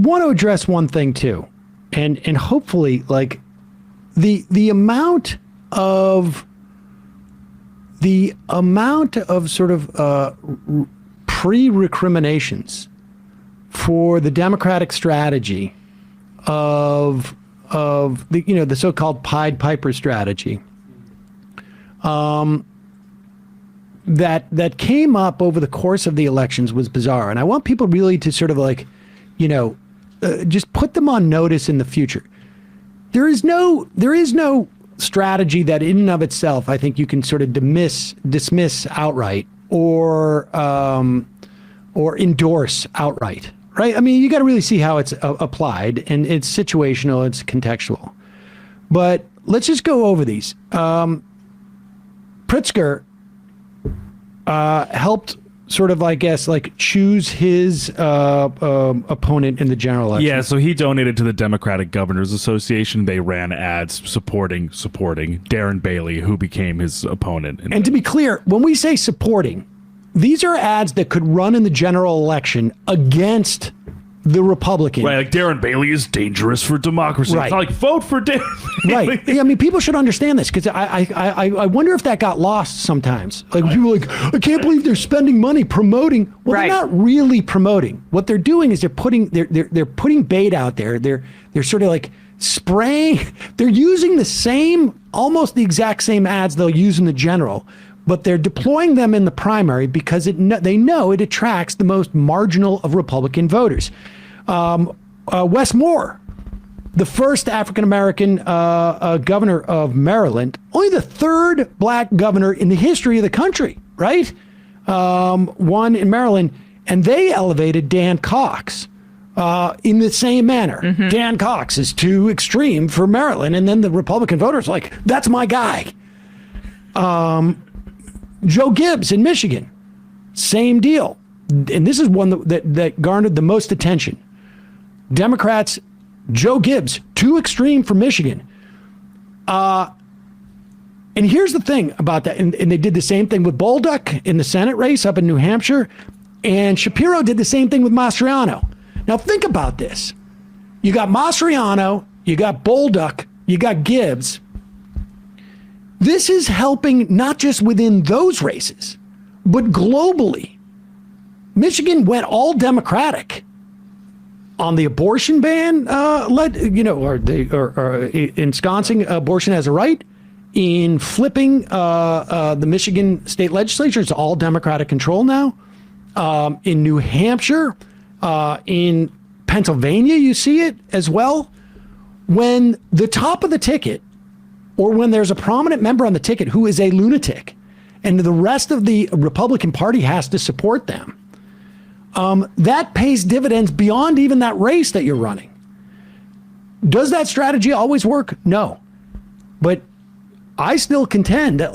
want to address one thing too, and hopefully, like the amount of sort of pre-recriminations for the Democratic strategy of the so-called Pied Piper strategy that came up over the course of the elections was bizarre. And I want people really to sort of like, just put them on notice in the future. There is no strategy that in and of itself, I think you can sort of dismiss outright or endorse outright, right? I mean, you got to really see how it's applied, and it's situational, it's contextual. But let's just go over these. Pritzker helped sort of, I guess, like choose his opponent in the general election. Yeah, so he donated to the Democratic Governors Association. They ran ads supporting Darren Bailey, who became his opponent. And to be clear, when we say supporting, these are ads that could run in the general election against the Republican. Right, like Darren Bailey is dangerous for democracy. Right. It's not like, vote for Darren Bailey. Right. I mean, people should understand this, because I wonder if that got lost sometimes. Like, people are like, I can't believe they're spending money promoting. Well, right. They're not really promoting. What they're doing is they're putting bait out there. They're sort of like spraying. They're using almost the exact same ads they'll use in the general, but they're deploying them in the primary because they know it attracts the most marginal of Republican voters. Wes Moore, the first African-American governor of Maryland, only the third black governor in the history of the country, right? One in Maryland, and they elevated Dan Cox in the same manner. Mm-hmm. Dan Cox is too extreme for Maryland, and then the Republican voters are like, that's my guy. Joe Gibbs in Michigan, same deal. And this is one that garnered the most attention. Democrats, Joe Gibbs, too extreme for Michigan. And here's the thing about that. And they did the same thing with Bolduc in the Senate race up in New Hampshire. And Shapiro did the same thing with Mastriano. Now think about this. You got Mastriano, you got Bolduc, you got Gibbs. This is helping not just within those races, but globally. Michigan went all Democratic on the abortion ban, ensconcing abortion as a right, in flipping the Michigan state legislature. It's all Democratic control now. In New Hampshire, in Pennsylvania, you see it as well. When the top of the ticket, or when there's a prominent member on the ticket who is a lunatic, and the rest of the Republican Party has to support them, that pays dividends beyond even that race that you're running. Does that strategy always work? No. But I still contend that,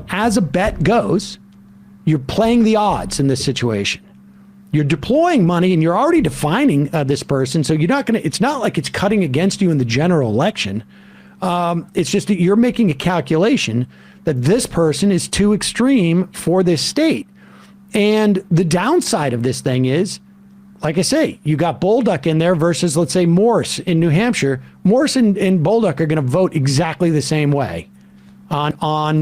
as a bet goes, you're playing the odds in this situation. You're deploying money, and you're already defining this person, so you're not it's not like it's cutting against you in the general election. It's just that you're making a calculation that this person is too extreme for this state. And the downside of this thing is, like I say, you got Bolduc in there versus, let's say, Morse in New Hampshire. Morse and Bolduc are going to vote exactly the same way on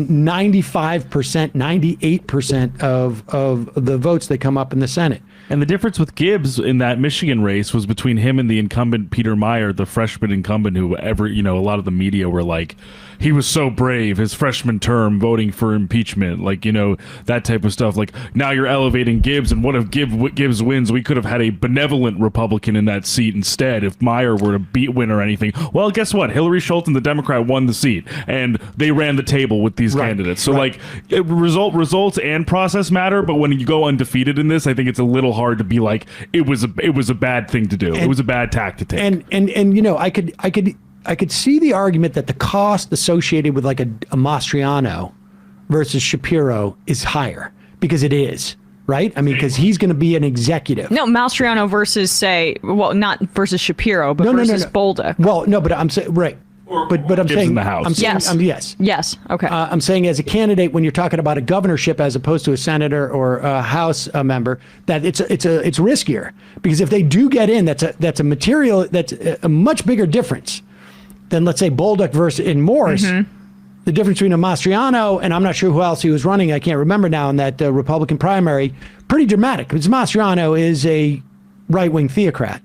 95%, 98% of the votes that come up in the Senate. And the difference with Gibbs in that Michigan race was between him and the incumbent Peter Meyer, the freshman incumbent, who a lot of the media were like, he was so brave his freshman term voting for impeachment, that type of stuff. Like, now you're elevating Gibbs, and what if Gibbs wins? We could have had a benevolent Republican in that seat instead if Meyer were to win or anything. Well, guess what? Hillary Schultz and the Democrat won the seat, and they ran the table with these candidates. So, results and process matter, but when you go undefeated in this, I think it's a little hard to be like, it was a bad thing to do. It was a bad tack to take. And I could see the argument that the cost associated with like a Mastriano versus Shapiro is higher, because it is, right? I mean, because he's going to be an executive. No, Mastriano versus not versus Shapiro, but versus Bolduc. Well, no, but I'm saying, right. But I'm Gibbs saying in the House. I'm saying, Yes. yes. Yes. Okay. I'm saying as a candidate, when you're talking about a governorship as opposed to a senator or a House member, that it's riskier, because if they do get in, that's a much bigger difference than, let's say, Bolduc versus in Morse. The difference between a Mastriano and I'm not sure who else he was running, I can't remember now, in that Republican primary, pretty dramatic, because Mastriano is a right-wing theocrat.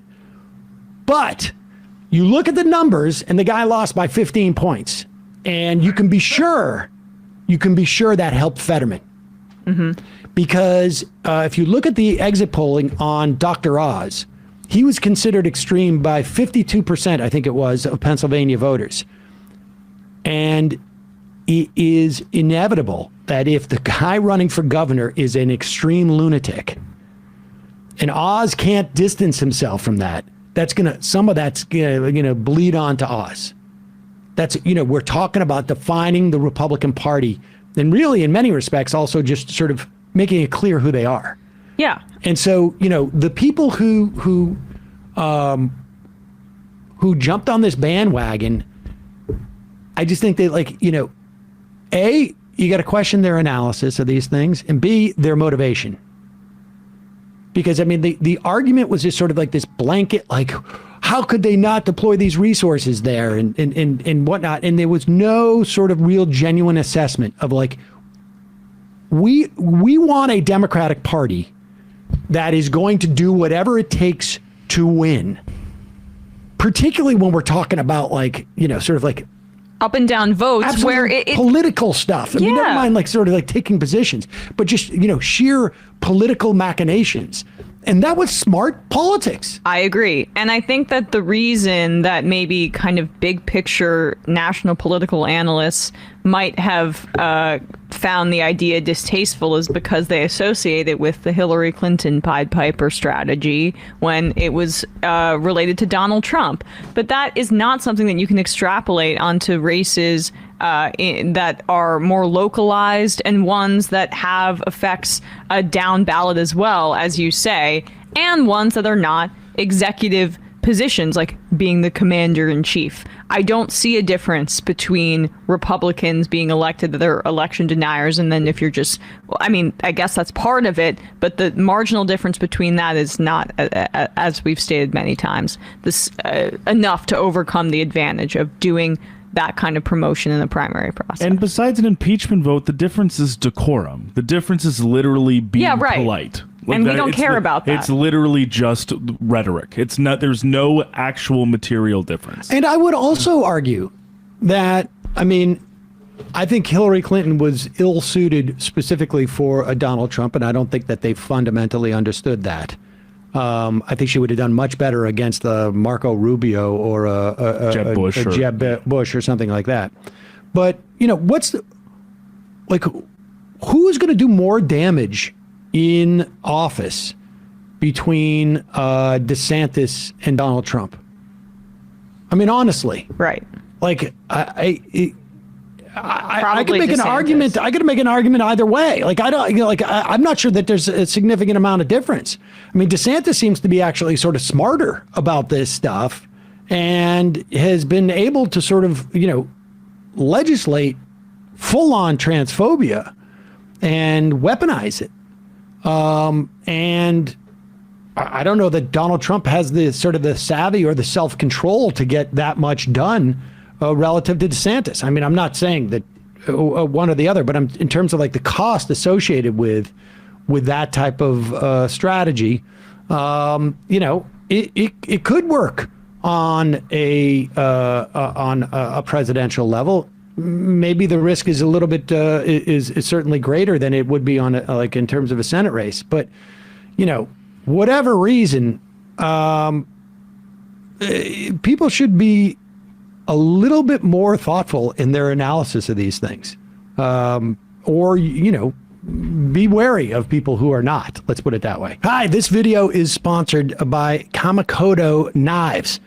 But you look at the numbers, and the guy lost by 15 points, and you can be sure that helped Fetterman. Because if you look at the exit polling on Dr. Oz, he was considered extreme by 52%, I think it was, of Pennsylvania voters. And it is inevitable that if the guy running for governor is an extreme lunatic, and Oz can't distance himself from that, some of that's gonna bleed on to Oz. That's, we're talking about defining the Republican Party, and really, in many respects, also just sort of making it clear who they are. Yeah. And so, the people who jumped on this bandwagon, I just think they A, you got to question their analysis of these things, and B, their motivation. Because, I mean, the argument was just sort of like this blanket, like, how could they not deploy these resources there and whatnot? And there was no sort of real genuine assessment of, like, we want a Democratic Party that is going to do whatever it takes to win. Particularly when we're talking about, like, sort of like Up and down votes absolute where it political stuff. I mean, never Yeah. mind like sort of like taking positions, but just, sheer political machinations. And that was smart politics. I agree. And I think that the reason that maybe kind of big picture national political analysts might have found the idea distasteful is because they associate it with the Hillary Clinton Pied Piper strategy when it was related to Donald Trump. But that is not something that you can extrapolate onto races that are more localized and ones that have effects down ballot as well, as you say, and ones that are not executive positions, like being the commander in chief. I don't see a difference between Republicans being elected that they're election deniers, and then if you're just, I mean, I guess that's part of it, but the marginal difference between that is not, as we've stated many times, this enough to overcome the advantage of doing that kind of promotion in the primary process. And besides an impeachment vote, the difference is decorum. The difference is literally being polite. And we don't care about that. It's literally just rhetoric. It's not. There's no actual material difference. And I would also argue that, I mean, I think Hillary Clinton was ill-suited specifically for a Donald Trump, and I don't think that they fundamentally understood that. I think she would have done much better against Marco Rubio or Jeb Bush or something like that. But, who is going to do more damage in office between DeSantis and Donald Trump? I mean, honestly. Right. Like, I could make DeSantis. an argument. I could make an argument either way. Like, I'm not sure that there's a significant amount of difference. I mean, DeSantis seems to be actually sort of smarter about this stuff and has been able to sort of, legislate full-on transphobia and weaponize it. And I don't know that Donald Trump has the sort of the savvy or the self-control to get that much done relative to DeSantis. I mean, I'm not saying that one or the other, but in terms of like the cost associated with that type of strategy, it could work on a presidential level. Maybe the risk is a little bit is certainly greater than it would be on like in terms of a Senate race. But whatever reason, people should be a little bit more thoughtful in their analysis of these things, or be wary of people who are not. Let's put it that way. Hi, this video is sponsored by Kamikoto Knives.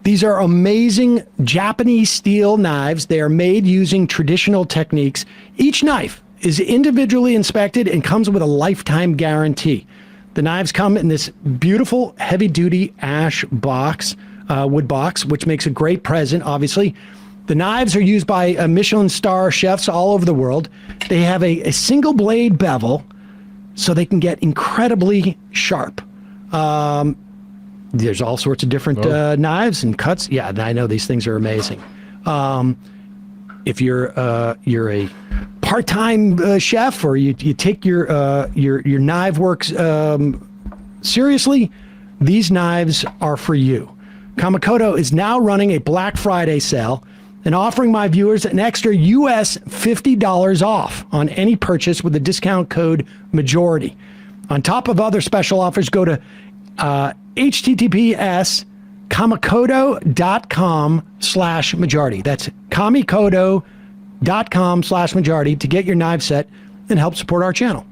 These are amazing Japanese steel knives. They are made using traditional techniques. Each knife is individually inspected and comes with a lifetime guarantee. The knives come in this beautiful heavy-duty ash box, wood box, which makes a great present, obviously. The knives are used by Michelin star chefs all over the world. They have a single blade bevel, so they can get incredibly sharp. There's all sorts of different knives and cuts. Yeah, I know these things are amazing. If you're a part-time chef, or you take your knife works seriously, these knives are for you. Kamakoto is now running a Black Friday sale and offering my viewers an extra US $50 off on any purchase with the discount code MAJORITY. On top of other special offers, go to https kamakoto.com/majority. That's kamakoto.com/majority to get your knife set and help support our channel.